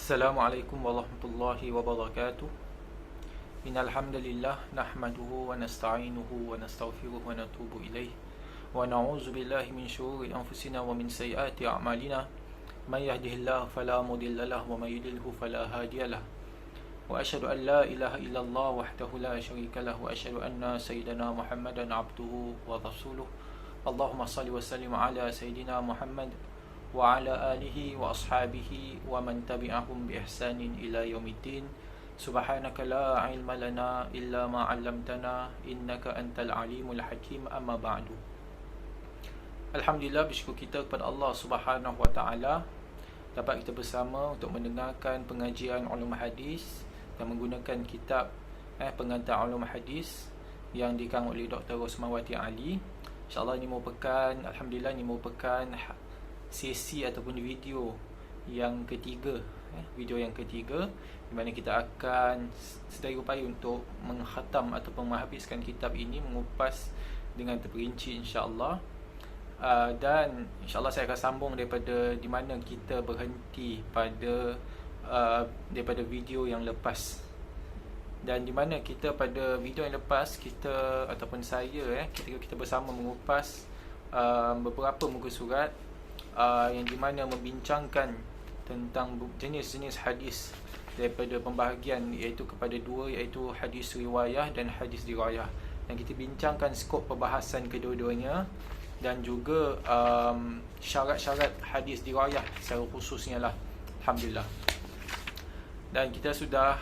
Assalamualaikum warahmatullahi wabarakatuh. Innal hamdalillah nahmaduhu wa nasta'inuhu wa nastaghfiruh wa natubu ilaih wa na'udzu billahi min shururi anfusina wa min sayyiati a'malina may yahdihillahu fala mudilla lahu wa may yudlilhu fala hadiyalah wa asyhadu an la ilaha illallah wahdahu la syarika lahu wa asyhadu anna sayyidana Muhammadan abduhu wa rasuluh. Allahumma shalli wa sallim ala sayyidina Muhammad wa ala alihi wa ashabihi wa man tabi'ahum bi ihsanin ila yaumiddin. Subhanaka la ilma lana illa ma 'allamtana innaka antal alimul hakim. Amma ba'du. Alhamdulillah, bersyukur kita kepada Allah Subhanahu wa taala dapat kita bersama untuk mendengarkan pengajian ulum hadis dan menggunakan kitab pengantar ulum hadis yang dikarang oleh Dr. Rosmawati Ali. InsyaAllah ini merupakan, alhamdulillah, ini merupakan sesi ataupun video yang ketiga, video yang ketiga di mana kita akan sedaya upaya untuk mengkhatam ataupun menghabiskan kitab ini, mengupas dengan terperinci insya-Allah. Dan insya-Allah saya akan sambung daripada di mana kita berhenti pada daripada video yang lepas. Dan di mana kita pada video yang lepas, kita ataupun saya ketika kita bersama mengupas beberapa muka surat yang di mana membincangkan tentang jenis-jenis hadis daripada pembahagian iaitu kepada dua, iaitu hadis riwayah dan hadis dirayah, dan kita bincangkan skop perbahasan kedua-duanya dan juga syarat-syarat hadis dirayah secara khususnya lah, alhamdulillah. Dan kita sudah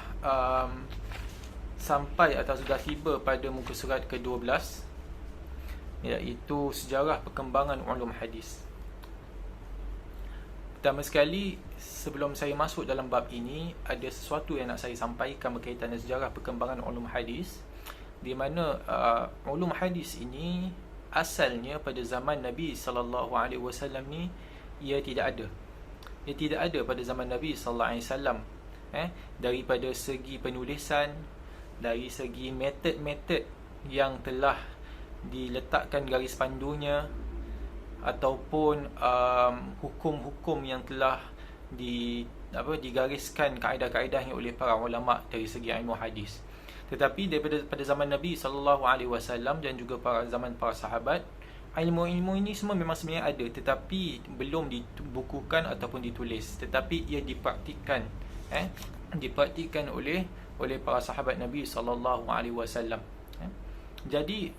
sampai atau sudah tiba pada muka surat ke-12, iaitu sejarah perkembangan ulum hadis. Pertama sekali, sebelum saya masuk dalam bab ini, ada sesuatu yang nak saya sampaikan berkaitan dengan sejarah perkembangan ulum hadis, di mana ulum hadis ini asalnya pada zaman Nabi SAW ni ia tidak ada. Ia tidak ada pada zaman Nabi SAW. Daripada segi penulisan, dari segi metod-metod yang telah diletakkan garis pandunya, ataupun hukum-hukum yang telah digariskan kaedah-kaedahnya oleh para ulama dari segi ilmu hadis. Tetapi pada zaman Nabi SAW dan juga zaman para sahabat, ilmu-ilmu ini semua memang sebenarnya ada, tetapi belum dibukukan ataupun ditulis, tetapi ia dipraktikkan dipraktikkan oleh para sahabat Nabi SAW. Jadi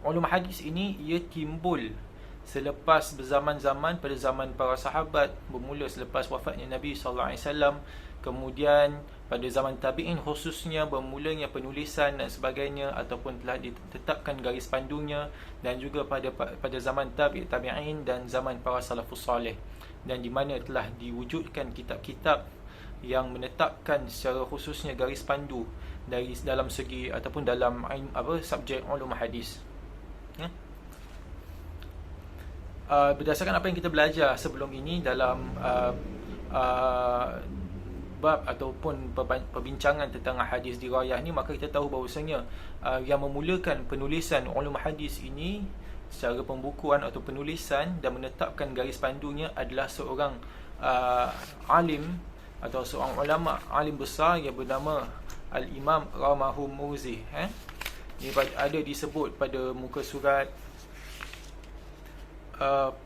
ulum hadis ini ia timbul selepas berzaman-zaman, pada zaman para sahabat, bermula selepas wafatnya Nabi SAW, kemudian pada zaman tabi'in khususnya bermulanya penulisan dan sebagainya, ataupun telah ditetapkan garis pandunya, dan juga pada zaman tabi'in dan zaman para salafus salih, dan di mana telah diwujudkan kitab-kitab yang menetapkan secara khususnya garis pandu dari dalam segi ataupun dalam subjek ulum hadis. Berdasarkan apa yang kita belajar sebelum ini dalam bab ataupun perbincangan tentang hadis dirayah ni, maka kita tahu bahawasanya yang memulakan penulisan ulum hadis ini secara pembukuan atau penulisan dan menetapkan garis pandunya adalah seorang alim atau seorang ulama alim besar yang bernama Al-Imam Ramahum Murzi. Ini ada disebut pada muka surat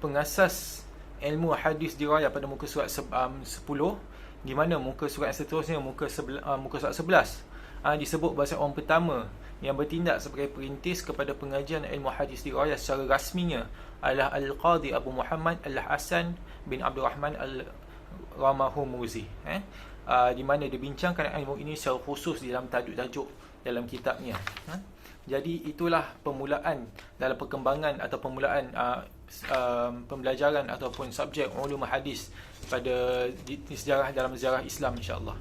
pengasas ilmu hadis dirayah pada muka surat 10, di mana muka surat seterusnya muka surat 11 disebut bahasa orang pertama yang bertindak sebagai perintis kepada pengajian ilmu hadis dirayah secara rasminya adalah Al-Qadhi Abu Muhammad Al-Hasan bin Abdul Rahman Al-Ramahumuzi, di mana dibincangkan ilmu ini secara khusus dalam tajuk-tajuk dalam kitabnya. Jadi itulah permulaan dalam perkembangan atau permulaan pembelajaran ataupun subjek ulum hadis pada sejarah dalam sejarah Islam, insya-Allah.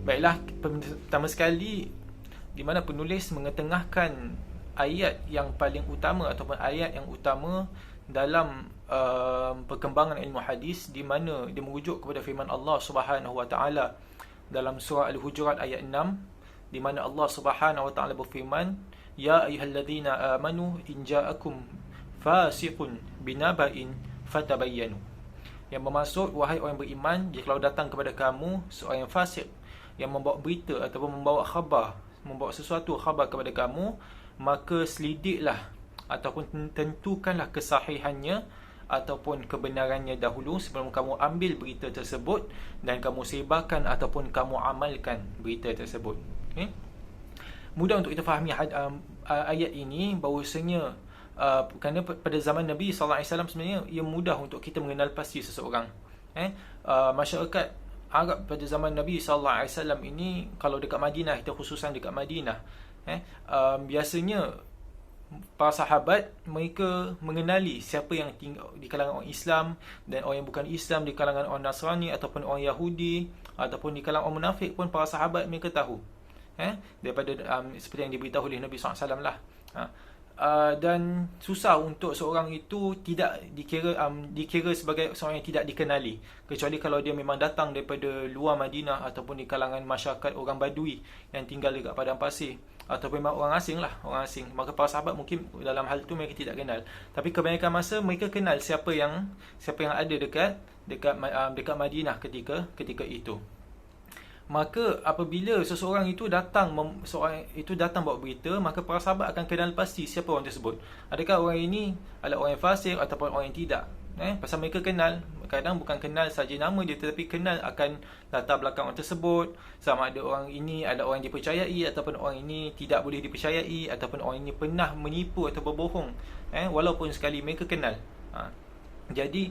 Baiklah, pertama sekali, di mana penulis mengetengahkan ayat yang paling utama ataupun ayat yang utama dalam perkembangan ilmu hadis, di mana dia merujuk kepada firman Allah Subhanahu wa taala dalam surah Al-Hujurat ayat 6, di mana Allah Subhanahu wa taala berfirman, ya ayyuhalladzina amanu in ja'akum fasiqun binaba'in fatabayyanu. yang bermaksud, wahai orang beriman, jika datang kepada kamu seorang yang fasik yang membawa berita ataupun membawa khabar, membawa sesuatu khabar kepada kamu, maka selidiklah ataupun tentukanlah kesahihannya ataupun kebenarannya dahulu sebelum kamu ambil berita tersebut dan kamu sebarkan ataupun kamu amalkan berita tersebut. Okay? Mudah untuk kita fahami ayat ini bahawasanya kerana pada zaman Nabi SAW sebenarnya ia mudah untuk kita mengenal pasti seseorang. Masyarakat Arab pada zaman Nabi SAW ini, kalau dekat Madinah, kita khususan dekat Madinah, biasanya para sahabat mereka mengenali siapa yang tinggal di kalangan orang Islam dan orang yang bukan Islam, di kalangan orang Nasrani ataupun orang Yahudi ataupun di kalangan orang munafik pun para sahabat mereka tahu. Daripada seperti yang diberitahu oleh Nabi SAW lah. Dan susah untuk seorang itu tidak dikira sebagai seorang yang tidak dikenali, kecuali kalau dia memang datang daripada luar Madinah ataupun di kalangan masyarakat orang Badui yang tinggal dekat padang pasir, atau memang orang asing lah, orang asing. Maka para sahabat mungkin dalam hal itu mereka tidak kenal, tapi kebanyakan masa mereka kenal siapa yang ada dekat Madinah ketika itu. Maka apabila seseorang itu datang bawa berita, maka para sahabat akan kenal pasti siapa orang tersebut. Adakah orang ini adalah orang yang fasik ataupun orang yang tidak. Pasal mereka kenal, kadang bukan kenal saja nama dia, tetapi kenal akan latar belakang orang tersebut, sama ada orang ini adalah orang yang dipercayai ataupun orang ini tidak boleh dipercayai, ataupun orang ini pernah menipu atau berbohong, walaupun sekali mereka kenal. Jadi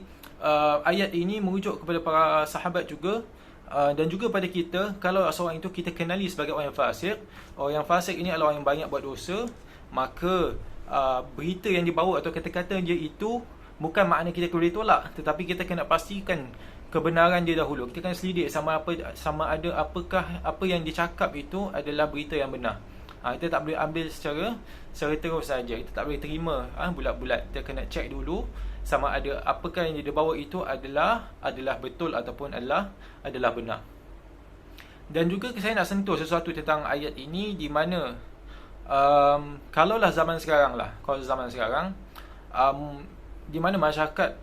ayat ini merujuk kepada para sahabat juga. Dan juga pada kita, kalau seorang itu kita kenali sebagai orang yang fasik ini adalah orang yang banyak buat dosa, maka berita yang dibawa atau kata-kata dia itu bukan makna kita boleh tolak, tetapi kita kena pastikan kebenaran dia dahulu. Kita kena selidik sama ada apakah apa yang dia cakap itu adalah berita yang benar. Kita tak boleh ambil secara terus saja. Kita tak boleh terima bulat-bulat. Kita kena cek dulu sama ada apakah yang dia bawa itu adalah betul ataupun adalah benar. Dan juga saya nak sentuh sesuatu tentang ayat ini, di mana kalaulah zaman sekarang di mana masyarakat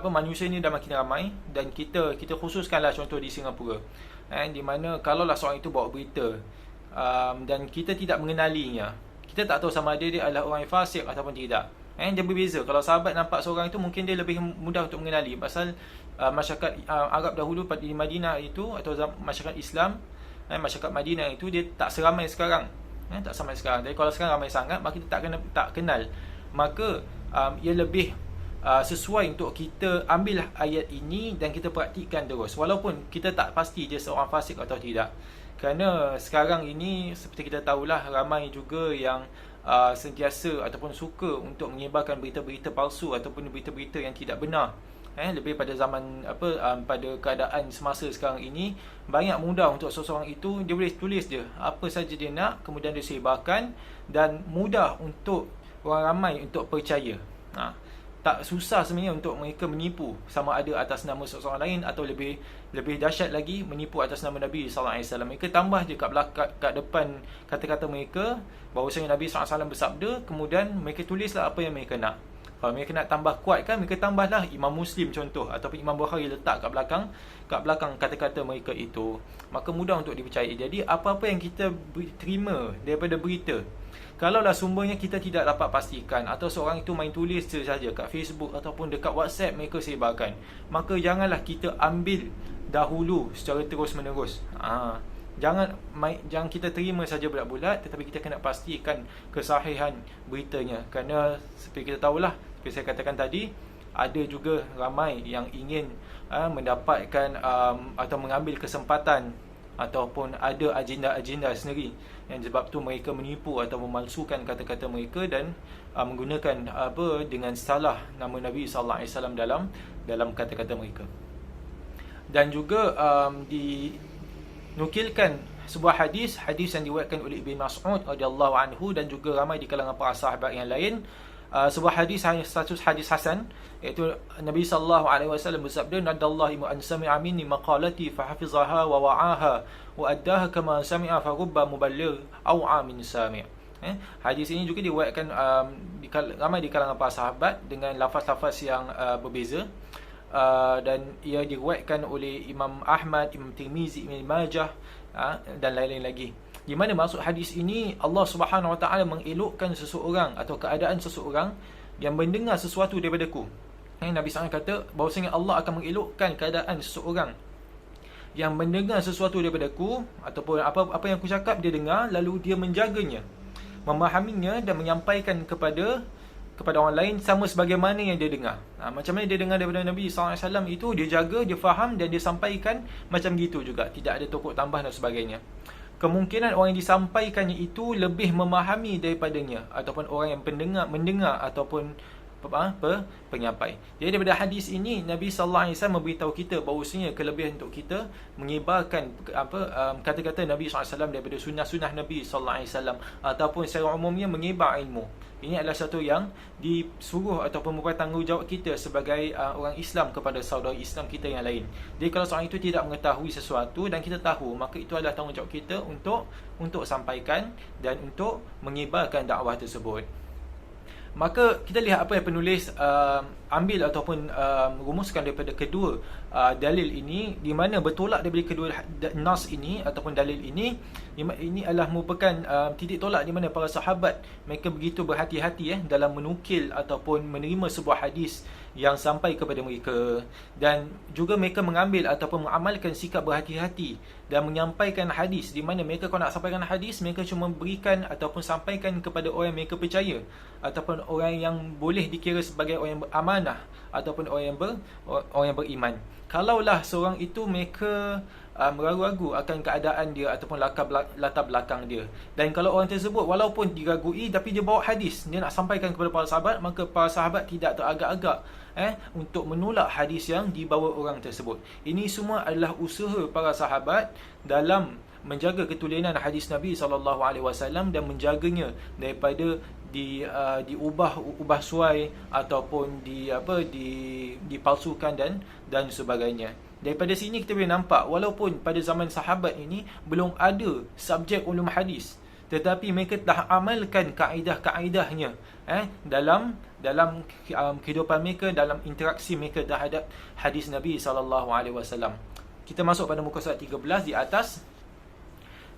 manusia ni dah makin ramai, dan kita khususkanlah contoh di Singapura, di mana kalaulah seorang itu bawa berita dan kita tidak mengenalinya, kita tak tahu sama ada dia adalah orang yang fasik ataupun tidak. Dia berbeza. Kalau sahabat nampak seorang itu, mungkin dia lebih mudah untuk mengenali, pasal masyarakat Arab dahulu di Madinah itu, atau masyarakat Islam, masyarakat Madinah itu dia tak seramai sekarang. Tak seramai sekarang. Jadi kalau sekarang ramai sangat, maka kita tak kenal. Maka ia lebih sesuai untuk kita ambil ayat ini dan kita praktikkan terus, walaupun kita tak pasti dia seorang fasik atau tidak. Kerana sekarang ini seperti kita tahulah, ramai juga yang sentiasa ataupun suka untuk menyebarkan berita-berita palsu ataupun berita-berita yang tidak benar. Lebih pada zaman pada keadaan semasa sekarang ini, banyak mudah untuk seseorang itu, dia boleh tulis je apa saja dia nak, kemudian dia sebarkan, dan mudah untuk orang ramai untuk percaya. Tak susah sebenarnya untuk mereka menipu, sama ada atas nama seseorang lain, atau lebih dahsyat lagi, menipu atas nama Nabi SAW. Mereka tambah je kat depan kata-kata mereka bahawasanya Nabi SAW bersabda, kemudian mereka tulislah apa yang mereka nak. Kalau mereka nak tambah kuatkan, mereka tambahlah Imam Muslim contoh, ataupun Imam Bukhari letak kat belakang kata-kata mereka itu. Maka mudah untuk dipercayai. Jadi apa-apa yang kita terima daripada berita, kalaulah sumbernya kita tidak dapat pastikan, atau seorang itu main tulis saja kat Facebook ataupun dekat WhatsApp mereka sebarkan, maka janganlah kita ambil dahulu secara terus menerus. Jangan kita terima saja bulat-bulat, tetapi kita kena pastikan kesahihan beritanya. Kerana seperti kita tahulah, seperti saya katakan tadi, ada juga ramai yang ingin mendapatkan atau mengambil kesempatan, ataupun ada agenda-agenda sendiri, yang sebab tu mereka menipu atau memalsukan kata-kata mereka dan menggunakan dengan salah nama Nabi sallallahu alaihi wasallam dalam kata-kata mereka. Dan juga dinukilkan sebuah hadis yang diriwayatkan oleh Ibn Mas'ud radhiyallahu anhu dan juga ramai di kalangan para sahabat yang lain. Sebuah hadis, status hadis hasan, iaitu Nabi sallallahu alaihi wasallam bersabda, "Nadallahi an sami'a minni maqalati fa hafizaha wa wa'aha wa addaha kama sami'a fa rubba muballigh aw 'amin sami'." Hadis ini juga diriwayatkan ramai di kalangan para sahabat dengan lafaz-lafaz yang berbeza. dan ia diriwayatkan oleh Imam Ahmad, Imam Tirmizi, Ibn Majah, dan lain-lain lagi. Di mana maksud hadis ini, Allah Subhanahu Wa Taala mengelokkan seseorang atau keadaan seseorang yang mendengar sesuatu daripadaku. Nabi SAW kata bahawasanya Allah akan mengelokkan keadaan seseorang yang mendengar sesuatu daripadaku, ataupun apa yang aku cakap dia dengar, lalu dia menjaganya, memahaminya dan menyampaikan kepada orang lain sama sebagaimana yang dia dengar. Macam mana dia dengar daripada Nabi SAW itu, dia jaga, dia faham dan dia sampaikan macam gitu juga, tidak ada tokok tambah dan sebagainya. Kemungkinan orang yang disampaikannya itu lebih memahami daripadanya, ataupun orang yang mendengar ataupun penyampai. Jadi daripada hadis ini, Nabi SAW memberitahu kita bahawasanya kelebihan untuk kita menyebarkan kata-kata Nabi SAW daripada sunnah-sunnah Nabi SAW, ataupun secara umumnya menyebar ilmu. Ini adalah satu yang disuruh ataupun merupakan tanggungjawab kita sebagai orang Islam kepada saudara Islam kita yang lain. Jadi kalau seorang itu tidak mengetahui sesuatu dan kita tahu, maka itu adalah tanggungjawab kita untuk sampaikan dan untuk menyebarkan dakwah tersebut. Maka kita lihat apa yang penulis ambil ataupun rumuskan daripada kedua dalil ini, di mana bertolak daripada kedua nas ini ataupun dalil ini adalah merupakan titik tolak di mana para sahabat mereka begitu berhati-hati dalam menukil ataupun menerima sebuah hadis yang sampai kepada mereka, dan juga mereka mengambil ataupun mengamalkan sikap berhati-hati dan menyampaikan hadis, di mana mereka kalau nak sampaikan hadis, mereka cuma berikan ataupun sampaikan kepada orang yang mereka percaya, ataupun orang yang boleh dikira sebagai orang yang beramanah, ataupun orang yang beriman. Kalaulah seorang itu mereka meragu-ragu akan keadaan dia ataupun latar belakang dia, dan kalau orang tersebut walaupun diragui tapi dia bawa hadis, dia nak sampaikan kepada para sahabat, maka para sahabat tidak teragak-agak untuk menolak hadis yang dibawa orang tersebut. Ini semua adalah usaha para sahabat dalam menjaga ketulinan hadis Nabi SAW dan menjaganya daripada diubah suai ataupun dipalsukan dan sebagainya. Daripada sini kita boleh nampak, walaupun pada zaman sahabat ini belum ada subjek ulum hadis, tetapi mereka telah amalkan kaedah-kaedahnya dalam kehidupan mereka, dalam interaksi mereka terhadap hadis Nabi SAW. Kita masuk pada muka surat 13 di atas,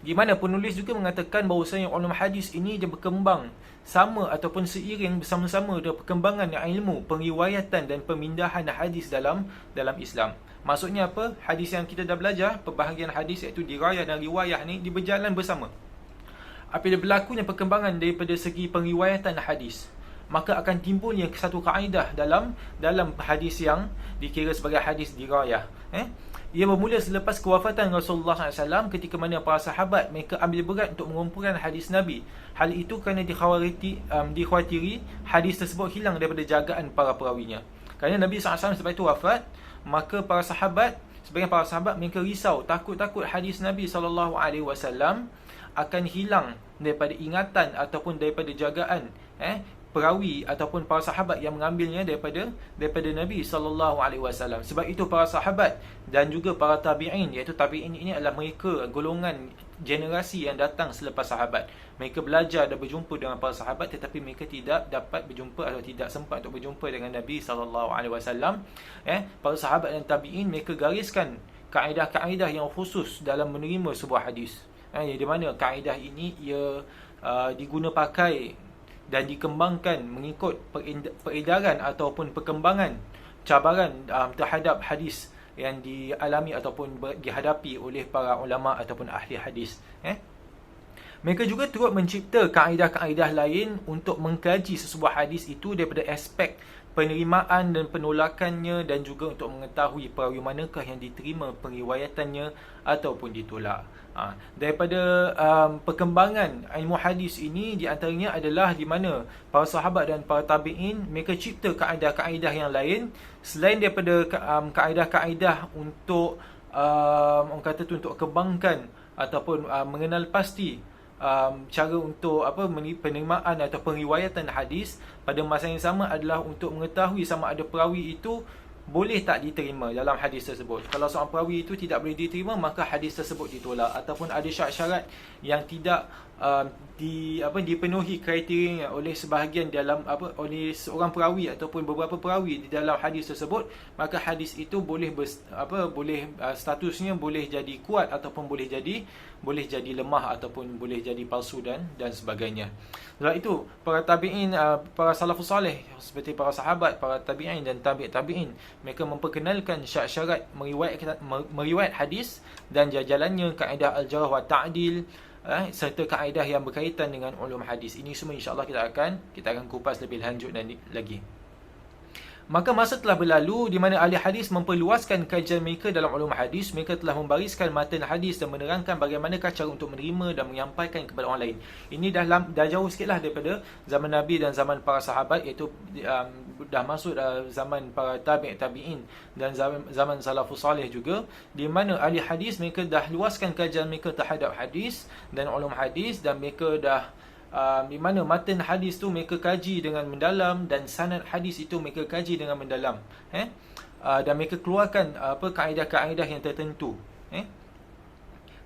di mana penulis juga mengatakan bahawasanya ulum hadis ini dia berkembang sama ataupun seiring bersama-sama dengan perkembangan ilmu periwayatan dan pemindahan hadis dalam Islam. Maksudnya apa? Hadis yang kita dah belajar, perbahagian hadis iaitu dirayah dan riwayah ni dia berjalan bersama. Apabila berlakunya perkembangan daripada segi periwayatan hadis, maka akan timbulnya satu kaedah dalam hadis yang dikira sebagai hadis dirayah. Ia bermula selepas kewafatan Rasulullah SAW, ketika mana para sahabat mereka ambil berat untuk mengumpulkan hadis Nabi. Hal itu kerana dikhawatiri hadis tersebut hilang daripada jagaan para perawinya. Kerana Nabi SAW selepas itu wafat, maka sebagian para sahabat mereka risau, takut hadis Nabi SAW akan hilang daripada ingatan ataupun daripada jagaan perawi ataupun para sahabat yang mengambilnya daripada Nabi SAW. Sebab itu para sahabat dan juga para tabi'in, iaitu tabi'in ini adalah mereka golongan generasi yang datang selepas sahabat. Mereka belajar dan berjumpa dengan para sahabat, tetapi mereka tidak dapat berjumpa atau tidak sempat untuk berjumpa dengan Nabi SAW. Para sahabat dan tabi'in mereka gariskan kaedah-kaedah yang khusus dalam menerima sebuah hadis. Di mana kaedah ini ia diguna pakai dan dikembangkan mengikut peredaran ataupun perkembangan cabaran terhadap hadis yang dialami ataupun dihadapi oleh para ulama ataupun ahli hadis. Mereka juga turut mencipta kaedah-kaedah lain untuk mengkaji sesebuah hadis itu daripada aspek penerimaan dan penolakannya, dan juga untuk mengetahui perawi manakah yang diterima periwayatannya ataupun ditolak. Daripada perkembangan ilmu hadis ini, di antaranya adalah di mana para sahabat dan para tabi'in mereka cipta kaedah-kaedah yang lain selain daripada kaedah-kaedah untuk untuk kembangkan ataupun mengenal pasti cara untuk penerimaan atau periwayatan hadis. Pada masa yang sama adalah untuk mengetahui sama ada perawi itu boleh tak diterima dalam hadis tersebut. Kalau seorang perawi itu tidak boleh diterima, maka hadis tersebut ditolak, ataupun ada syarat-syarat yang tidak dipenuhi kriteria oleh sebahagian dalam oleh seorang perawi ataupun beberapa perawi di dalam hadis tersebut, maka hadis itu boleh statusnya boleh jadi kuat ataupun boleh jadi lemah ataupun boleh jadi palsu dan sebagainya. Sebab itu para tabi'in, para salafus salih seperti para sahabat, para tabi'in dan tabi'in, mereka memperkenalkan syarat-syarat meriwayat hadis dan jajalannya, kaedah al-jarh wa ta'dil, serta kaedah yang berkaitan dengan ulum hadis. Ini semua insya-Allah kita akan kupas lebih lanjut lagi. Maka masa telah berlalu di mana ahli hadis memperluaskan kajian mereka dalam ulum hadis. Mereka telah membariskan matan hadis dan menerangkan bagaimanakah cara untuk menerima dan menyampaikan kepada orang lain. Ini dah jauh sikitlah daripada zaman Nabi dan zaman para sahabat, iaitu dah masuk zaman para tabi'in dan zaman salafus salih juga, di mana ahli hadis mereka dah luaskan kajian mereka terhadap hadis dan ulum hadis, dan mereka dah di mana matan hadis tu mereka kaji dengan mendalam dan sanad hadis itu mereka kaji dengan mendalam, dan mereka keluarkan kaedah-kaedah yang tertentu,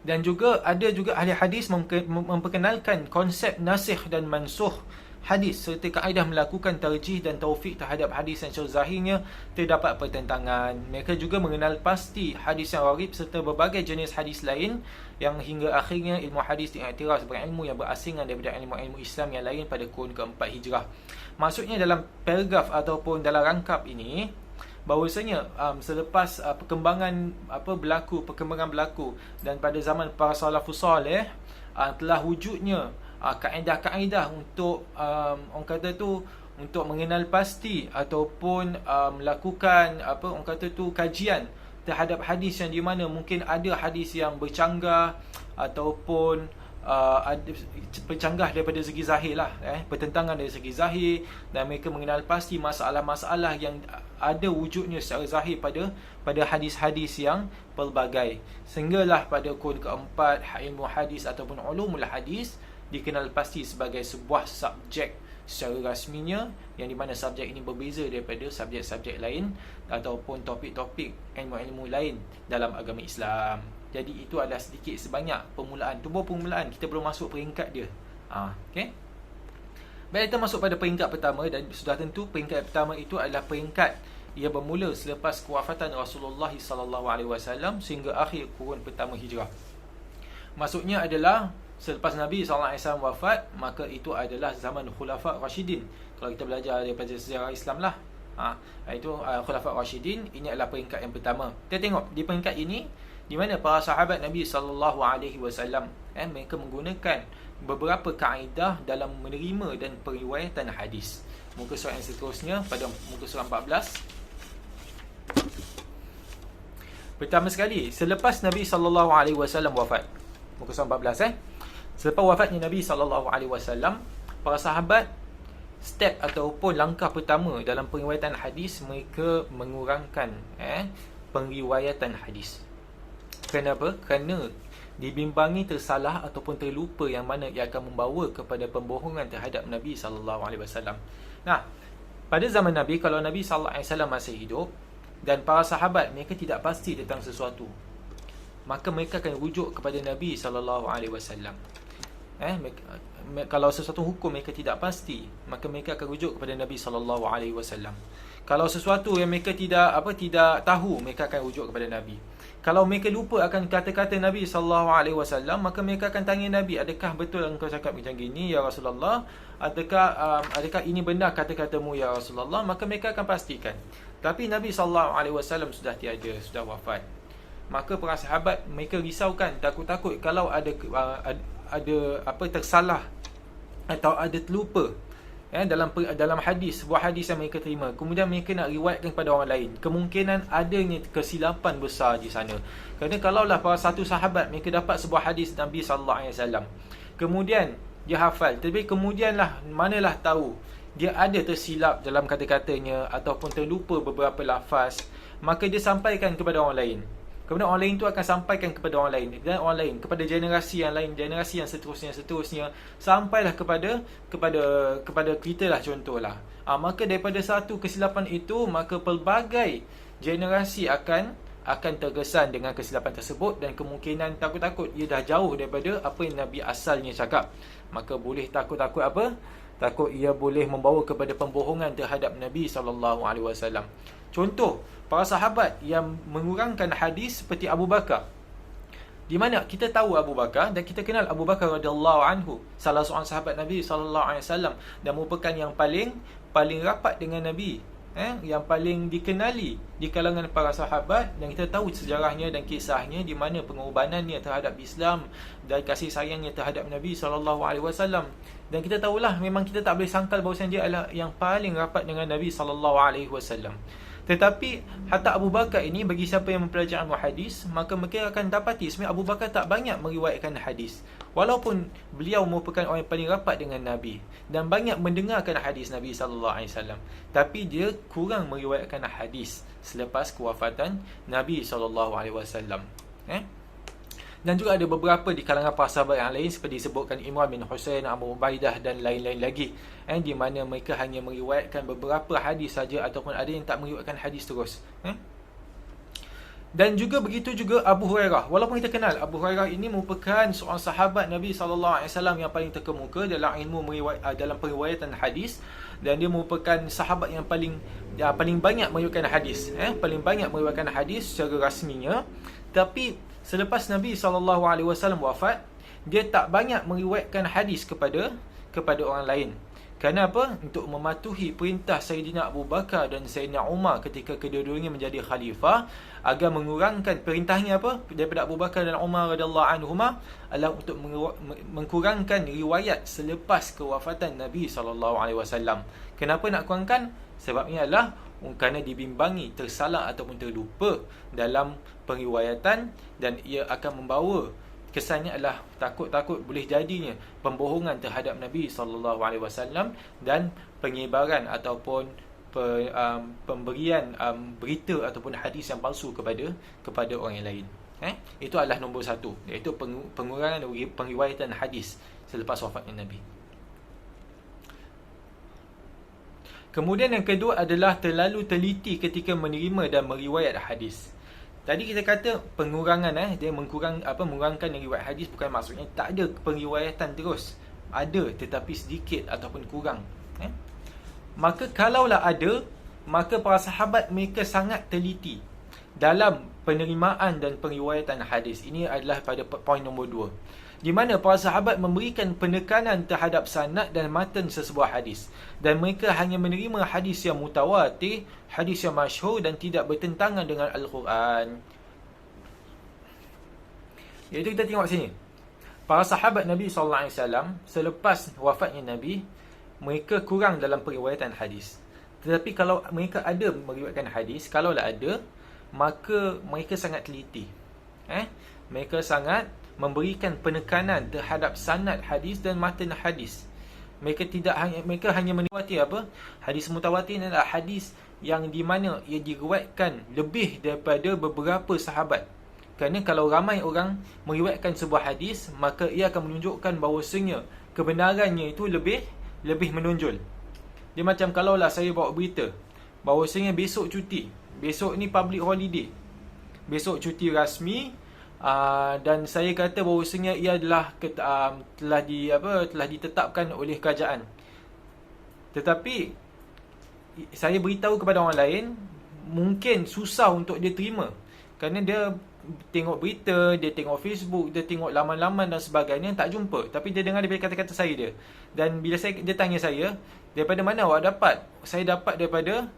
dan juga ada juga ahli hadis memperkenalkan konsep nasikh dan mansukh hadis serta kaedah melakukan tarjih dan taufik terhadap hadis yang secara zahirnya terdapat pertentangan. Mereka juga mengenal pasti hadis yang gharib serta berbagai jenis hadis lain yang hingga akhirnya ilmu hadis diiktiraf sebagai ilmu yang berasingan daripada ilmu-ilmu Islam yang lain pada kurun keempat hijrah. Maksudnya dalam paragraf ataupun dalam rangkap ini, bahawasanya selepas perkembangan berlaku dan pada zaman para salafus salih telah wujudnya kaedah-kaedah untuk orang kata tu untuk mengenal pasti ataupun melakukan kajian terhadap hadis yang di mana mungkin ada hadis yang bercanggah ataupun ada bercanggah daripada segi zahir lah, pertentangan dari segi zahir, dan mereka mengenal pasti masalah-masalah yang ada wujudnya secara zahir pada hadis-hadis yang pelbagai, sehinggalah pada kurun keempat ilmu hadis ataupun ulumul hadis dikenal pasti sebagai sebuah subjek secara rasminya, yang di mana subjek ini berbeza daripada subjek-subjek lain ataupun topik-topik ilmu-ilmu lain dalam agama Islam. Jadi itu adalah sedikit sebanyak tubuh permulaan, kita belum masuk peringkat dia. Okey. Baik, kita masuk pada peringkat pertama, dan sudah tentu peringkat pertama itu adalah peringkat ia bermula selepas kewafatan Rasulullah SAW sehingga akhir kurun pertama hijrah. Maksudnya adalah selepas Nabi SAW wafat, maka itu adalah zaman Khulafa' Rashidin. Kalau kita belajar daripada sejarah Islam lah, itu Khulafa' Rashidin. Ini adalah peringkat yang pertama. Kita tengok di peringkat ini, di mana para sahabat Nabi SAW mereka menggunakan beberapa kaedah dalam menerima dan periwayatan hadis. Muka surat yang seterusnya, pada muka surat 14. Pertama sekali, selepas Nabi SAW wafat, muka surat 14. Selepas wafatnya Nabi SAW, para sahabat, step ataupun langkah pertama dalam periwayatan hadis, mereka mengurangkan periwayatan hadis. Kenapa? Kerana dibimbangi tersalah ataupun terlupa yang mana ia akan membawa kepada pembohongan terhadap Nabi SAW. Nah, pada zaman Nabi, kalau Nabi SAW masih hidup dan para sahabat mereka tidak pasti tentang sesuatu, maka mereka akan rujuk kepada Nabi SAW. Kalau sesuatu hukum mereka tidak pasti, maka mereka akan rujuk kepada Nabi SAW. Kalau sesuatu yang mereka tidak tahu, mereka akan rujuk kepada Nabi. Kalau mereka lupa akan kata-kata Nabi SAW, maka mereka akan tanya Nabi, adakah betul engkau cakap macam gini ya Rasulullah? Adakah ini benar kata-katamu ya Rasulullah? Maka mereka akan pastikan. Tapi Nabi SAW sudah tiada, sudah wafat. Maka para sahabat mereka risaukan, takut-takut kalau ada tersalah atau ada terlupa dalam hadis, sebuah hadis yang mereka terima, kemudian mereka nak riwayatkan kepada orang lain, kemungkinan adanya kesilapan besar di sana. Kerana kalaulah para satu sahabat mereka dapat sebuah hadis Nabi SAW, kemudian dia hafal, tapi kemudianlah manalah tahu dia ada tersilap dalam kata-katanya ataupun terlupa beberapa lafaz, maka dia sampaikan kepada orang lain. Kemudian orang lain tu akan sampaikan kepada orang lain, dan orang lain kepada generasi yang lain, generasi yang seterusnya, sampailah kepada kita lah, contohlah. Maka daripada satu kesilapan itu, maka pelbagai generasi akan akan terkesan dengan kesilapan tersebut, dan kemungkinan takut-takut ia dah jauh daripada apa yang Nabi asalnya cakap. Maka boleh takut-takut apa? Takut ia boleh membawa kepada pembohongan terhadap Nabi SAW. Contoh, para sahabat yang mengurangkan hadis seperti Abu Bakar, di mana kita tahu Abu Bakar dan kita kenal Abu Bakar radhiyallahu anhu, salah seorang sahabat Nabi SAW, dan merupakan yang paling rapat dengan Nabi, yang paling dikenali di kalangan para sahabat, dan kita tahu sejarahnya dan kisahnya di mana pengorbanannya terhadap Islam dan kasih sayangnya terhadap Nabi SAW. Dan kita tahulah, memang kita tak boleh sangkal bahawa dia adalah yang paling rapat dengan Nabi SAW. Tetapi hatta Abu Bakar ini, bagi siapa yang mempelajari hadis, maka mereka akan dapati sebenarnya Abu Bakar tak banyak meriwayatkan hadis, walaupun beliau merupakan orang yang paling rapat dengan Nabi dan banyak mendengarkan hadis Nabi SAW, tapi dia kurang meriwayatkan hadis selepas kewafatan Nabi SAW. Dan juga ada beberapa di kalangan para sahabat yang lain, seperti disebutkan Imran bin Husain, Abu Ubaidah dan lain-lain lagi, di mana mereka hanya meriwayatkan beberapa hadis saja, ataupun ada yang tak meriwayatkan hadis terus. Dan juga begitu juga Abu Hurairah. Walaupun kita kenal Abu Hurairah ini merupakan seorang sahabat Nabi SAW yang paling terkemuka dalam ilmu dalam periwayatan hadis, dan dia merupakan sahabat yang paling banyak meriwayatkan hadis, paling banyak meriwayatkan hadis secara rasminya. Tapi selepas Nabi SAW wafat, dia tak banyak meriwayatkan hadis kepada orang lain. Kenapa? Untuk mematuhi perintah Sayyidina Abu Bakar dan Sayyidina Umar ketika kedua-duanya menjadi khalifah, agar mengurangkan perintahnya daripada Abu Bakar dan Umar radhiyallahu anhuma adalah untuk mengkurangkan riwayat selepas kewafatan Nabi SAW. Kenapa nak kurangkan? Sebabnya adalah kerana dibimbangi tersalah ataupun terlupa dalam periwayatan, dan ia akan membawa kesannya adalah takut-takut boleh jadinya pembohongan terhadap Nabi SAW dan penyebaran ataupun pemberian berita ataupun hadis yang palsu kepada orang yang lain. Itu adalah nombor satu, iaitu pengurangan periwayatan hadis selepas wafatnya Nabi. Kemudian yang kedua adalah terlalu teliti ketika menerima dan meriwayat hadis. Tadi kita kata pengurangan, dia mengurangkan riwayat hadis, bukan maksudnya tak ada periwayatan terus. Ada, tetapi sedikit ataupun kurang. Maka kalaulah ada, maka para sahabat mereka sangat teliti dalam penerimaan dan periwayatan hadis. Ini adalah pada poin nombor 2, di mana para sahabat memberikan penekanan terhadap sanad dan matan sesebuah hadis, dan mereka hanya menerima hadis yang mutawatir, hadis yang masyhur dan tidak bertentangan dengan Al-Quran. Iaitu kita tengok sini, para sahabat Nabi SAW selepas wafatnya Nabi, mereka kurang dalam periwayatan hadis. Tetapi kalau mereka ada meriwayatkan hadis, kalaulah ada, maka mereka sangat teliti. Mereka sangat memberikan penekanan terhadap sanad hadis dan matan hadis. Mereka hanya meniwati hadis mutawatir adalah hadis yang di mana ia diriwayatkan lebih daripada beberapa sahabat. Kerana kalau ramai orang meriwayatkan sebuah hadis, maka ia akan menunjukkan bahawasanya kebenarannya itu lebih menonjol. Dia macam kalaulah saya bawa berita bahawasanya besok cuti, besok ni public holiday, besok cuti rasmi, dan saya kata bahawasanya ia adalah telah ditetapkan oleh kerajaan. Tetapi saya beritahu kepada orang lain, mungkin susah untuk dia terima, kerana dia tengok berita, dia tengok Facebook, dia tengok laman-laman dan sebagainya, tak jumpa. Tapi dia dengar daripada kata-kata saya dia. Dan bila dia tanya saya, daripada mana awak dapat? Saya dapat daripada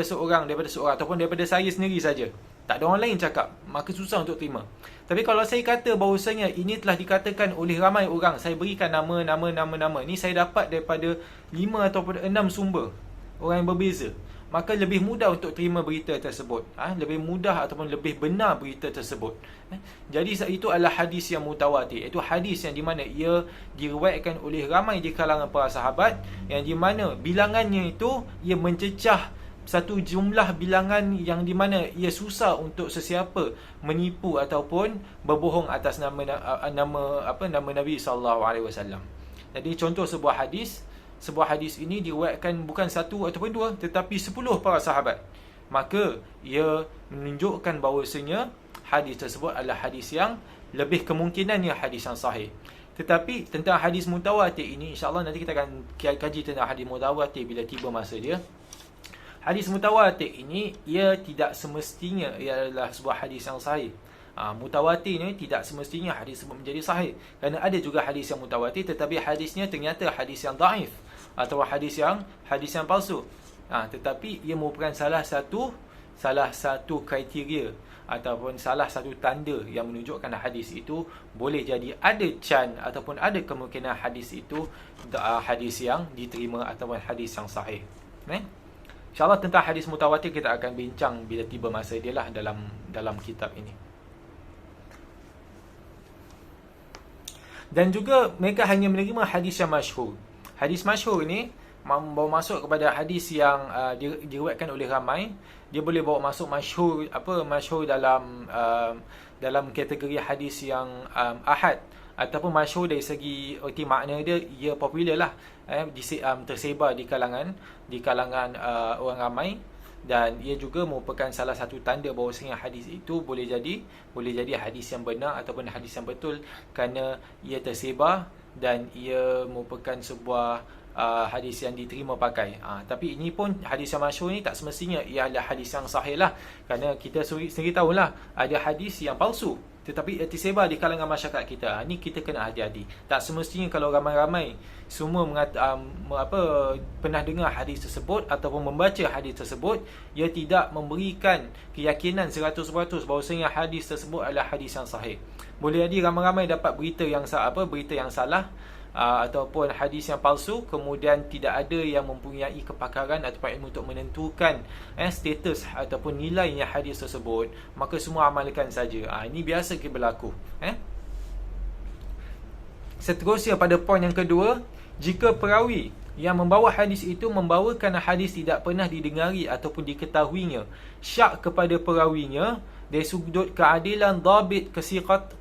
seorang ataupun daripada saya sendiri saja. Tak ada orang lain cakap, maka susah untuk terima. Tapi kalau saya kata bahawasanya ini telah dikatakan oleh ramai orang, saya berikan nama, ni saya dapat daripada 5 ataupun 6 sumber orang yang berbeza, maka lebih mudah untuk terima berita tersebut. Lebih mudah ataupun lebih benar berita tersebut. Jadi itu adalah hadis yang mutawatir. Itu hadis yang di mana ia diriwayatkan oleh ramai di kalangan para sahabat, yang di mana bilangannya itu ia mencecah satu jumlah bilangan yang di mana ia susah untuk sesiapa menipu ataupun berbohong atas nama Nabi SAW. Jadi contoh sebuah hadis ini diriwayatkan bukan satu ataupun dua, tetapi 10 para sahabat. maka ia menunjukkan bahawasanya hadis tersebut adalah hadis yang lebih kemungkinannya hadis yang sahih. Tetapi tentang hadis mutawatir ini, insyaAllah nanti kita akan kaji tentang hadis mutawatir bila tiba masa dia. Hadis mutawatir ini, ia tidak semestinya ia adalah sebuah hadis yang sahih. Mutawatir ni tidak semestinya hadis tersebut menjadi sahih. Kerana ada juga hadis yang mutawatir tetapi hadisnya ternyata hadis yang dhaif atau hadis yang palsu. Tetapi ia merupakan salah satu kriteria ataupun salah satu tanda yang menunjukkan hadis itu boleh jadi ada can ataupun ada kemungkinan hadis itu hadis yang diterima ataupun hadis yang sahih. InsyaAllah tentang hadis mutawatir kita akan bincang bila tiba masa dia lah dalam kitab ini. Dan juga mereka hanya menerima hadis yang masyhur. Hadis masyhur ni bawa masuk kepada hadis yang diriwayatkan oleh ramai. Dia boleh bawa masuk masyhur dalam kategori hadis yang ahad ataupun masyhur dari segi erti makna dia, ia popular lah, tersebar di kalangan orang ramai. Dan ia juga merupakan salah satu tanda bahawasanya hadis itu boleh jadi hadis yang benar ataupun hadis yang betul kerana ia tersebar dan ia merupakan sebuah hadis yang diterima pakai. Tapi ini pun hadis yang masyhur ni tak semestinya ia adalah hadis yang sahih lah, kerana kita sendiri tahulah ada hadis yang palsu tetapi ia tersebar di kalangan masyarakat kita. Ni kita kena hati-hati. Tak semestinya kalau ramai-ramai semua pernah dengar hadis tersebut ataupun membaca hadis tersebut, ia tidak memberikan keyakinan 100% bahawasanya hadis tersebut adalah hadis yang sahih. Boleh jadi ramai-ramai dapat berita yang salah ataupun hadis yang palsu, kemudian tidak ada yang mempunyai kepakaran ataupun ilmu untuk menentukan status ataupun nilainya hadis tersebut, maka semua amalkan saja. Ini biasa berlaku. Seterusnya pada poin yang kedua, jika perawi yang membawa hadis itu membawakan hadis tidak pernah didengari ataupun diketahuinya syak kepada perawinya dari sudut keadilan, dhabit,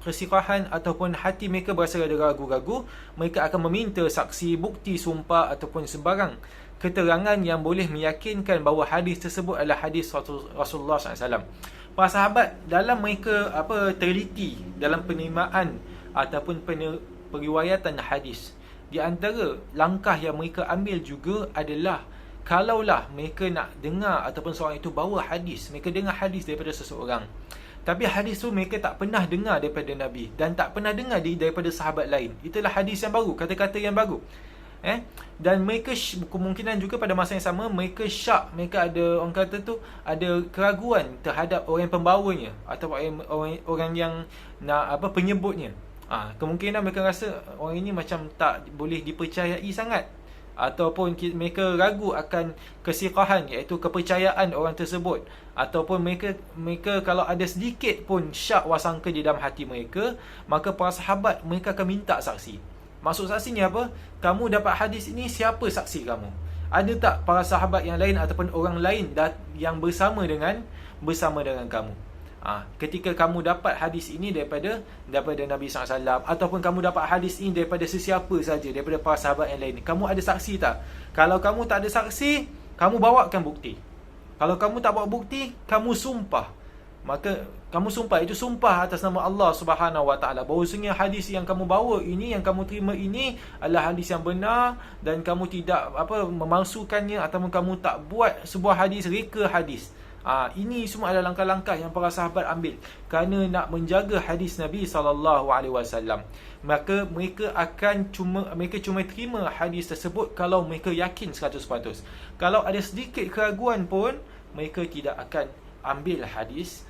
kesiqahan ataupun hati mereka berasa ada ragu-ragu, mereka akan meminta saksi, bukti, sumpah ataupun sebarang keterangan yang boleh meyakinkan bahawa hadis tersebut adalah hadis Rasulullah SAW. Para sahabat dalam mereka teliti dalam penerimaan ataupun periwayatan hadis, di antara langkah yang mereka ambil juga adalah kalaulah mereka nak dengar ataupun seorang itu bawa hadis, mereka dengar hadis daripada seseorang, tapi hadis tu mereka tak pernah dengar daripada Nabi dan tak pernah dengar daripada sahabat lain, itulah hadis yang baru, kata-kata yang baru. Dan mereka kemungkinan juga pada masa yang sama mereka syak, mereka ada, orang kata tu, ada keraguan terhadap orang pembawanya atau orang yang nak penyebutnya. Kemungkinan mereka rasa orang ini macam tak boleh dipercayai sangat, ataupun mereka ragu akan kesiqahan, iaitu kepercayaan orang tersebut, ataupun mereka kalau ada sedikit pun syak wasangka di dalam hati mereka, maka para sahabat mereka akan minta saksi. Maksud saksi ni apa? Kamu dapat hadis ini, siapa saksi kamu? Ada tak para sahabat yang lain ataupun orang lain yang bersama dengan kamu? Ketika kamu dapat hadis ini daripada Nabi SAW, ataupun kamu dapat hadis ini daripada sesiapa saja daripada para sahabat yang lain, kamu ada saksi tak? Kalau kamu tak ada saksi, kamu bawakan bukti. Kalau kamu tak bawa bukti, kamu sumpah. Maka kamu sumpah, itu sumpah atas nama Allah Subhanahu Wa Taala, bahawasanya hadis yang kamu bawa ini, yang kamu terima ini adalah hadis yang benar, dan kamu tidak memalsukannya ataupun kamu tak buat sebuah hadis reka hadis. Ini semua adalah langkah-langkah yang para sahabat ambil kerana nak menjaga hadis Nabi SAW. Maka mereka cuma terima hadis tersebut kalau mereka yakin 100%. Kalau ada sedikit keraguan pun, mereka tidak akan ambil hadis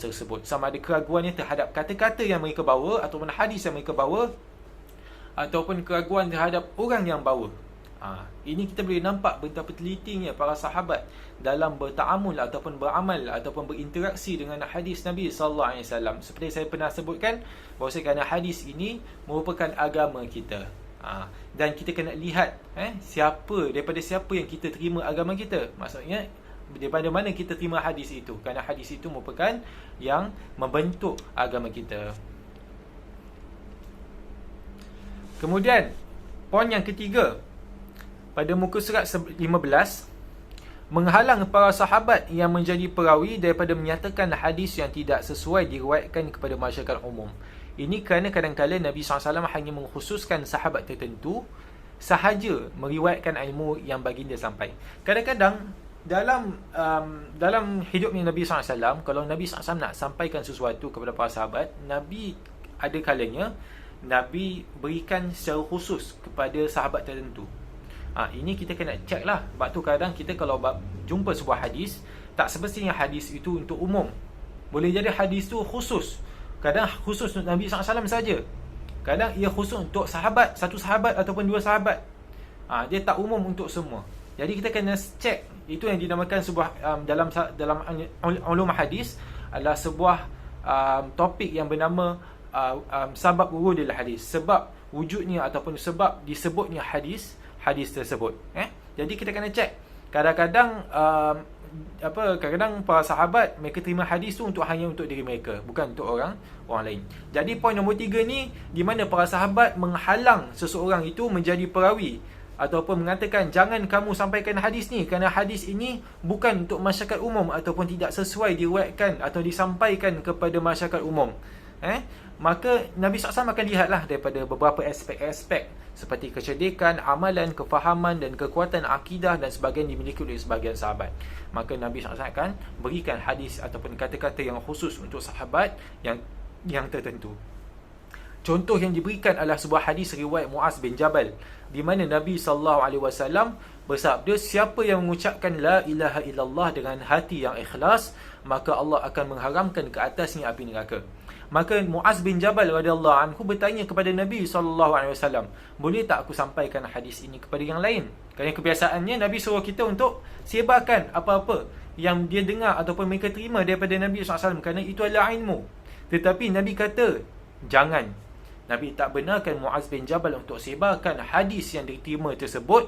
tersebut, sama ada keraguannya terhadap kata-kata yang mereka bawa ataupun hadis yang mereka bawa, ataupun keraguan terhadap orang yang bawa. Ini kita boleh nampak betapa telitinya para sahabat dalam bertaamul ataupun beramal ataupun berinteraksi dengan hadis Nabi SAW. Seperti saya pernah sebutkan, bahawasanya hadis ini merupakan agama kita. Dan kita kena lihat daripada siapa yang kita terima agama kita. Maksudnya daripada mana kita terima hadis itu, kerana hadis itu merupakan yang membentuk agama kita. Kemudian poin yang ketiga, pada muka surat 15, menghalang para sahabat yang menjadi perawi daripada menyatakan hadis yang tidak sesuai diriwayatkan kepada masyarakat umum. Ini kerana kadang-kadang Nabi SAW hanya mengkhususkan sahabat tertentu sahaja meriwayatkan ilmu yang baginda sampai. Kadang-kadang dalam hidupnya Nabi SAW, kalau Nabi SAW nak sampaikan sesuatu kepada para sahabat, Nabi ada kalanya Nabi berikan secara khusus kepada sahabat tertentu. Ini kita kena check lah. Sebab tu kadang kita kalau jumpa sebuah hadis, tak semestinya hadis itu untuk umum. Boleh jadi hadis tu khusus. Kadang khusus untuk Nabi SAW saja. Kadang ia khusus untuk sahabat, satu sahabat ataupun dua sahabat. Dia tak umum untuk semua. Jadi kita kena check. Itu yang dinamakan sebuah dalam ulum hadis adalah sebuah topik yang bernama sabab wurudil hadis. Sebab wujudnya ataupun sebab disebutnya hadis tersebut. Jadi kita kena check. Kadang-kadang kadang-kadang para sahabat mereka terima hadis tu hanya untuk diri mereka, bukan untuk orang lain. Jadi poin nombor 3 ni, di mana para sahabat menghalang seseorang itu menjadi perawi ataupun mengatakan jangan kamu sampaikan hadis ni kerana hadis ini bukan untuk masyarakat umum ataupun tidak sesuai diriwayatkan atau disampaikan kepada masyarakat umum. Maka Nabi SAW akan lihatlah daripada beberapa aspek-aspek seperti kecerdikan, amalan, kefahaman dan kekuatan akidah dan sebagainya dimiliki oleh sebahagian sahabat. Maka Nabi SAW akan berikan hadis ataupun kata-kata yang khusus untuk sahabat yang tertentu. Contoh yang diberikan adalah sebuah hadis riwayat Muaz bin Jabal, di mana Nabi SAW bersabda, siapa yang mengucapkan la ilaha illallah dengan hati yang ikhlas, maka Allah akan mengharamkan ke atasnya api neraka. Maka Muaz bin Jabal radhiyallahu anhu bertanya kepada Nabi SAW, boleh tak aku sampaikan hadis ini kepada yang lain? Kerana kebiasaannya Nabi suruh kita untuk sebarkan apa-apa yang dia dengar ataupun mereka terima daripada Nabi SAW, kerana itu adalah ilmu. Tetapi Nabi kata, jangan. Nabi tak benarkan Muaz bin Jabal untuk sebarkan hadis yang diterima tersebut.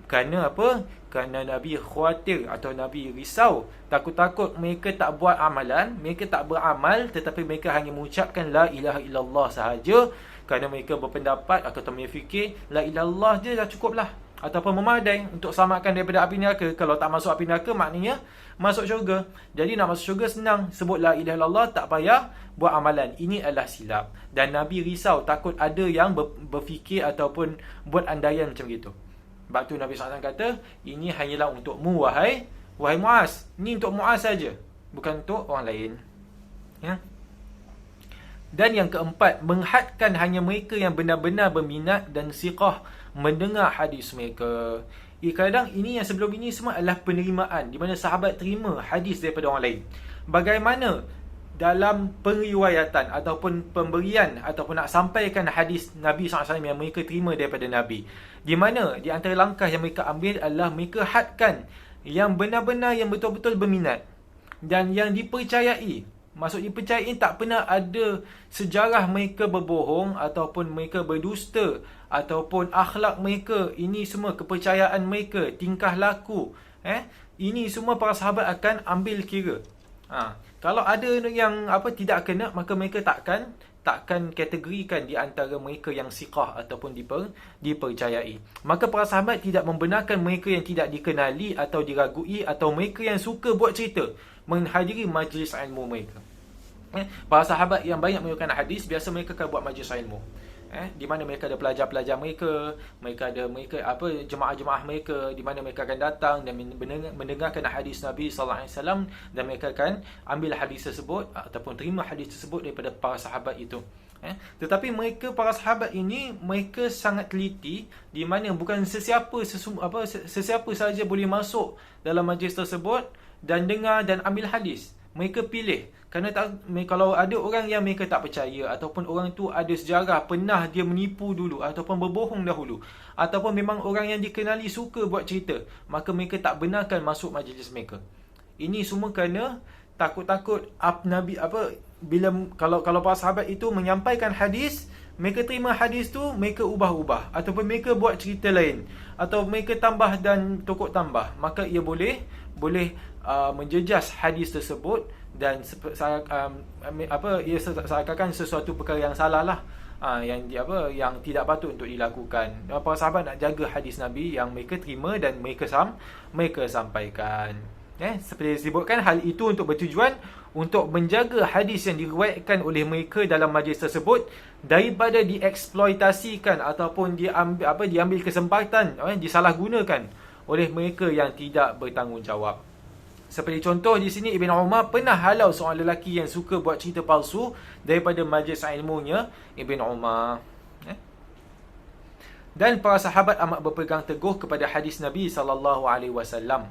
Kerana apa? Kerana Nabi khawatir atau Nabi risau, takut-takut mereka tak buat amalan, mereka tak beramal, tetapi mereka hanya mengucapkan la ilaha illallah sahaja, kerana mereka berpendapat atau mereka fikir la ilaha illallah je dah cukup lah, ataupun memadai untuk selamatkan daripada api neraka. Kalau tak masuk api neraka maknanya masuk syurga. Jadi nak masuk syurga senang, sebut la ilaha illallah, tak payah buat amalan. Ini adalah silap. Dan Nabi risau, takut ada yang berfikir ataupun buat andaian macam gitu. Sebab tu Nabi SAW kata, ini hanyalah untukmu wahai Muaz. Ini untuk Muaz saja, bukan untuk orang lain. Dan yang keempat, menghadkan hanya mereka yang benar-benar berminat dan siqah mendengar hadis mereka. Kadang ini yang sebelum ini semua adalah penerimaan, di mana sahabat terima hadis daripada orang lain. Bagaimana dalam periwayatan ataupun pemberian ataupun nak sampaikan hadis Nabi SAW yang mereka terima daripada Nabi, di mana di antara langkah yang mereka ambil adalah mereka hadkan yang benar-benar, yang betul-betul berminat dan yang dipercayai. Maksud dipercayai, tak pernah ada sejarah mereka berbohong ataupun mereka berdusta ataupun akhlak mereka. Ini semua kepercayaan mereka, tingkah laku. Ini semua para sahabat akan ambil kira. Kalau ada yang tidak kena, maka mereka takkan kategorikan di antara mereka yang siqah ataupun dipercayai. Maka para sahabat tidak membenarkan mereka yang tidak dikenali atau diragui atau mereka yang suka buat cerita menghadiri majlis ilmu mereka. Para sahabat yang banyak meriwayatkan hadis, biasa mereka akan buat majlis ilmu. Di mana mereka ada pelajar-pelajar mereka ada jemaah-jemaah mereka, di mana mereka akan datang dan mendengarkan hadis Nabi sallallahu alaihi wasallam, dan mereka akan ambil hadis tersebut ataupun terima hadis tersebut daripada para sahabat itu. Tetapi mereka, para sahabat ini, mereka sangat teliti, di mana bukan sesiapa saja boleh masuk dalam majlis tersebut dan dengar dan ambil hadis. Mereka pilih. Kerana kalau ada orang yang mereka tak percaya, ataupun orang tu ada sejarah pernah dia menipu dulu ataupun berbohong dahulu, ataupun memang orang yang dikenali suka buat cerita, maka mereka tak benarkan masuk majlis mereka. Ini semua kerana takut-takut Nabi bila kalau para sahabat itu menyampaikan hadis, mereka terima hadis tu, mereka ubah-ubah ataupun mereka buat cerita lain, atau mereka tambah dan tokok tambah, maka ia boleh menjejas hadis tersebut dan ia seakan-akan sesuatu perkara yang salah lah. yang tidak patut untuk dilakukan. Para sahabat nak jaga hadis Nabi yang mereka terima dan mereka sampaikan. Seperti disebutkan, hal itu untuk bertujuan untuk menjaga hadis yang diriwayatkan oleh mereka dalam majlis tersebut daripada dieksploitasikan ataupun diambil kesempatan, disalahgunakan oleh mereka yang tidak bertanggungjawab. Seperti contoh di sini, Ibn Umar pernah halau seorang lelaki yang suka buat cerita palsu daripada majlis ilmunya Ibn Umar. Dan para sahabat amat berpegang teguh kepada hadis Nabi SAW.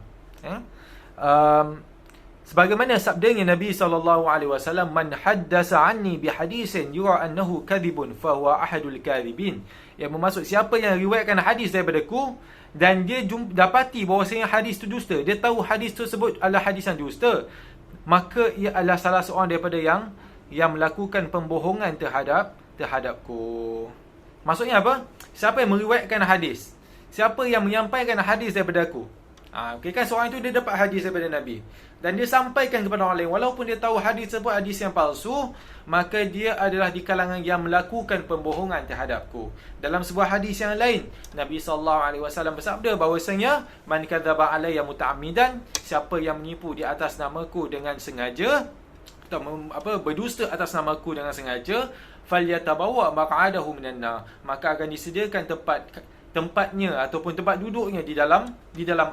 Sebagaimana sabdanya Nabi SAW, "Man haddasa anni bihadisin yura annahu kadhibun fahuwa ahadul kadhibin." Yang bermaksud, siapa yang riwayatkan hadis daripadaku dan dia dapati bahawasanya hadis itu dusta, dia tahu hadis tersebut adalah hadis yang dusta, maka ia adalah salah seorang daripada yang melakukan pembohongan terhadapku. Maksudnya apa? Siapa yang meriwayatkan hadis, siapa yang menyampaikan hadis daripada aku, kan seorang itu dia dapat hadis daripada Nabi dan dia sampaikan kepada orang lain, walaupun dia tahu hadis tersebut hadis yang palsu, maka dia adalah di kalangan yang melakukan pembohongan terhadapku. Dalam sebuah hadis yang lain, Nabi SAW bersabda bahawasanya, "Man kadzaba alayya muta'ammidan," siapa yang menipu di atas namaku dengan sengaja, atau berdusta atas namaku dengan sengaja, "falyatabawa maq'adahu minan nar," maka akan disediakan tempatnya ataupun tempat duduknya di dalam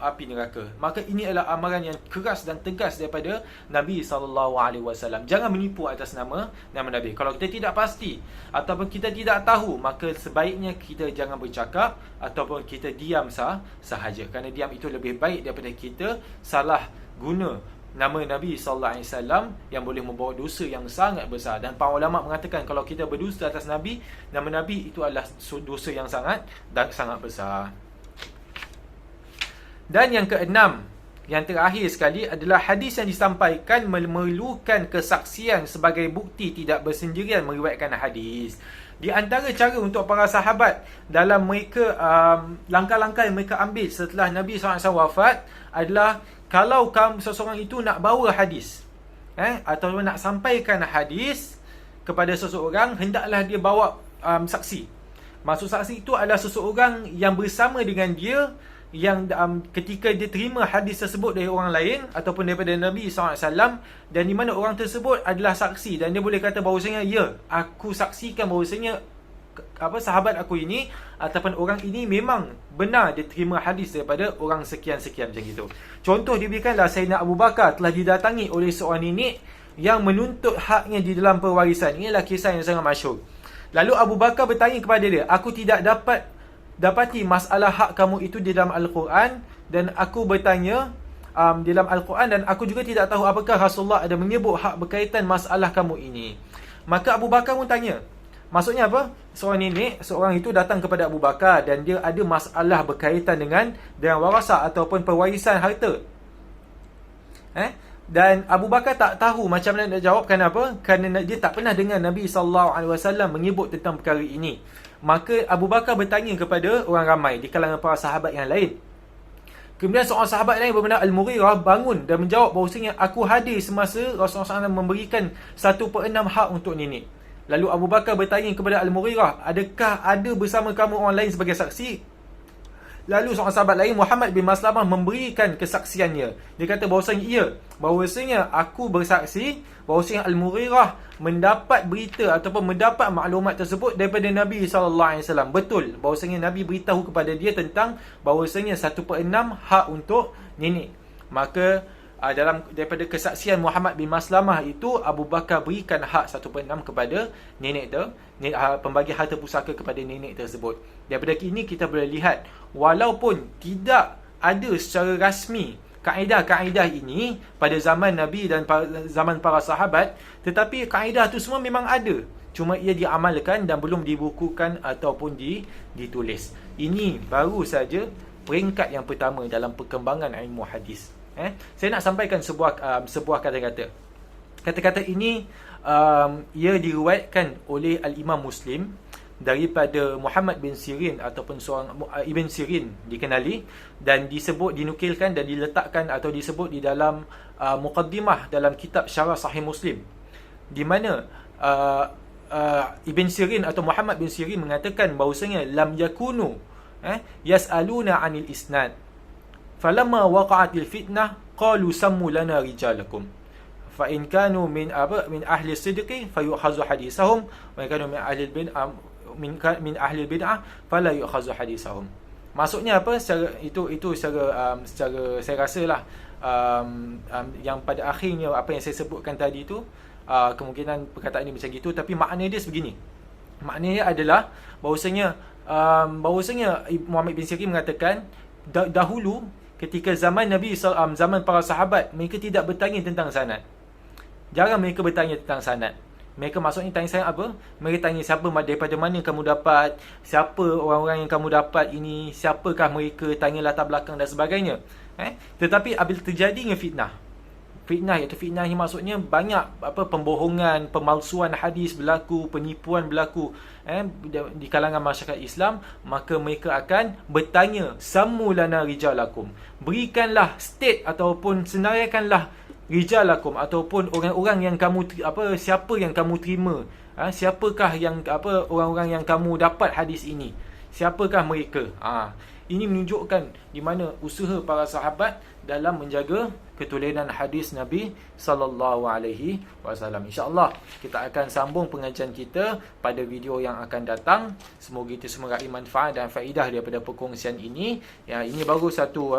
api neraka. Maka ini adalah amaran yang keras dan tegas daripada Nabi SAW. Jangan menipu atas nama Nabi. Kalau kita tidak pasti ataupun kita tidak tahu, maka sebaiknya kita jangan bercakap ataupun kita diam sahaja. Kerana diam itu lebih baik daripada kita salah guna nama Nabi SAW yang boleh membawa dosa yang sangat besar. Dan para ulama mengatakan kalau kita berdusta atas Nabi, nama Nabi itu adalah dosa yang sangat besar. Dan yang keenam, yang terakhir sekali, adalah hadis yang disampaikan memerlukan kesaksian sebagai bukti tidak bersendirian meriwayatkan hadis. Di antara cara untuk para sahabat dalam mereka langkah-langkah yang mereka ambil setelah Nabi SAW wafat adalah, kalau seseorang itu nak bawa hadis atau nak sampaikan hadis kepada seseorang, hendaklah dia bawa saksi. Maksud saksi itu adalah seseorang yang bersama dengan dia, yang ketika dia terima hadis tersebut dari orang lain ataupun daripada Nabi SAW, dan di mana orang tersebut adalah saksi, dan dia boleh kata bahawasanya, ya, aku saksikan bahawasanya sahabat aku ini ataupun orang ini memang benar dia terima hadis daripada orang sekian-sekian, macam itu. Contoh diberikanlah, Sayyidina Abu Bakar telah didatangi oleh seorang nenek yang menuntut haknya di dalam pewarisan. Inilah kisah yang sangat masyhur. Lalu Abu Bakar bertanya kepada dia, "Aku tidak dapati masalah hak kamu itu di dalam Al-Quran, dan aku bertanya di dalam Al-Quran, dan aku juga tidak tahu apakah Rasulullah ada menyebut hak berkaitan masalah kamu ini." Maka Abu Bakar pun tanya, maksudnya apa? Seorang itu datang kepada Abu Bakar dan dia ada masalah berkaitan dengan warasah ataupun pewarisan harta. Dan Abu Bakar tak tahu macam mana nak jawab. Kenapa? Kerana dia tak pernah dengar Nabi SAW menyebut tentang perkara ini. Maka Abu Bakar bertanya kepada orang ramai di kalangan para sahabat yang lain. Kemudian seorang sahabat lain bernama Al-Mughirah bangun dan menjawab bahawasanya, "Aku hadir semasa Rasulullah SAW memberikan 1/6 hak untuk nenek." Lalu Abu Bakar bertanya kepada Al-Mughirah, "Adakah ada bersama kamu orang lain sebagai saksi?" Lalu seorang sahabat lain, Muhammad bin Maslamah, memberikan kesaksiannya. Dia kata bahawasanya aku bersaksi bahawasanya Al-Mughirah mendapat berita ataupun mendapat maklumat tersebut daripada Nabi SAW. Betul bahawasanya Nabi beritahu kepada dia tentang bahawasanya 1/6 hak untuk nenek. Maka daripada kesaksian Muhammad bin Maslamah itu, Abu Bakar berikan hak 1/6 kepada nenek pembagi harta pusaka kepada nenek tersebut. Daripada ini kita boleh lihat, walaupun tidak ada secara rasmi kaedah-kaedah ini pada zaman Nabi dan zaman para sahabat, tetapi kaedah itu semua memang ada, cuma ia diamalkan dan belum dibukukan ataupun ditulis. Ini baru saja peringkat yang pertama dalam perkembangan ilmu hadis. Saya nak sampaikan sebuah kata-kata. Kata-kata ini ia diriwayatkan oleh Al-Imam Muslim daripada Muhammad bin Sirin ataupun seorang Ibn Sirin dikenali, dan dinukilkan dan diletakkan atau disebut di dalam muqaddimah dalam kitab Syarah Sahih Muslim, di mana Ibn Sirin atau Muhammad bin Sirin mengatakan bahawasanya lam yakunu yas'aluna 'anil isnad falamma waqa'atil fitnah qalu sammu lana rijalakum fa in kanu min ahli sidqi fayu'khazu hadisahum wa in kanu min ahli bid'ah min ahli bid'ah fala yu'khazu hadisahum. Maksudnya apa? Itu secara saya rasalah yang pada akhirnya apa yang saya sebutkan tadi tu, kemungkinan perkataan ini macam gitu, tapi makna dia sebegini. Maknanya adalah bahawasanya Muhammad bin Sirin mengatakan dahulu ketika zaman Nabi zaman para sahabat, mereka tidak bertanya tentang sanad. Jarang mereka bertanya tentang sanad. Mereka maksudnya tanya sanad apa? Mereka tanya siapa, daripada mana kamu dapat, siapa orang-orang yang kamu dapat ini, siapakah mereka, tanya latar belakang dan sebagainya. Tetapi apabila terjadinya fitnah iaitu fitnah ni maksudnya banyak pembohongan, pemalsuan hadis berlaku, penipuan berlaku di kalangan masyarakat Islam, maka mereka akan bertanya, sammu lana rijalakum, berikanlah state ataupun senaraikanlah rijalakum, ataupun orang-orang yang kamu siapa yang kamu terima, siapakah yang orang-orang yang kamu dapat hadis ini, siapakah mereka. Ini menunjukkan di mana usaha para sahabat dalam menjaga ketulenan hadis Nabi sallallahu alaihi wasallam. Insya-Allah kita akan sambung pengajian kita pada video yang akan datang. Semoga kita semua raih manfaat dan faedah daripada perkongsian ini. Ya, ini baru satu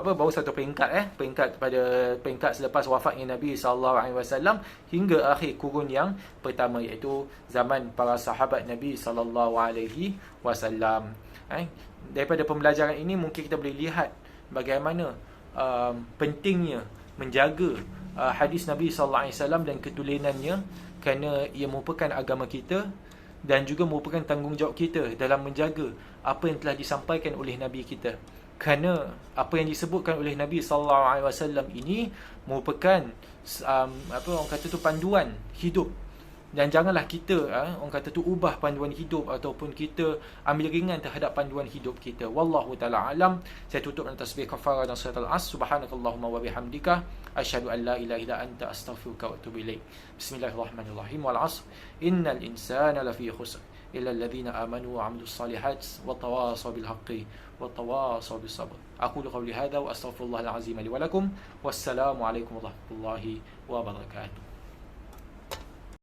peringkat peringkat selepas wafatnya Nabi sallallahu alaihi wasallam hingga akhir kurun yang pertama, iaitu zaman para sahabat Nabi sallallahu alaihi wasallam. Daripada pembelajaran ini mungkin kita boleh lihat bagaimana pentingnya menjaga hadis Nabi sallallahu alaihi wasallam dan ketulenannya, kerana ia merupakan agama kita dan juga merupakan tanggungjawab kita dalam menjaga apa yang telah disampaikan oleh Nabi kita. Kerana apa yang disebutkan oleh Nabi sallallahu alaihi wasallam ini merupakan orang kata tu panduan hidup. Dan janganlah kita orang kata tu ubah panduan hidup ataupun kita ambil ringan terhadap panduan hidup kita. Wallahu taala alam. Saya tutup dengan tasbih kafarah dan surat al-asr. Subhanakallahumma wa bihamdika asyhadu an la ilaha illa anta astaghfiruka wa atubu ilaik. Bismillahirrahmanirrahim. Wal 'asr innal insana lafi khusr illa alladhina amanu wa 'amilus solihat wa tawasaw bil haqqi wa tawasaw bis sabr. Aqulu qawli hadha wa astaghfirullahal azim li wa lakum. Wassalamu alaikum warahmatullahi wabarakatuh.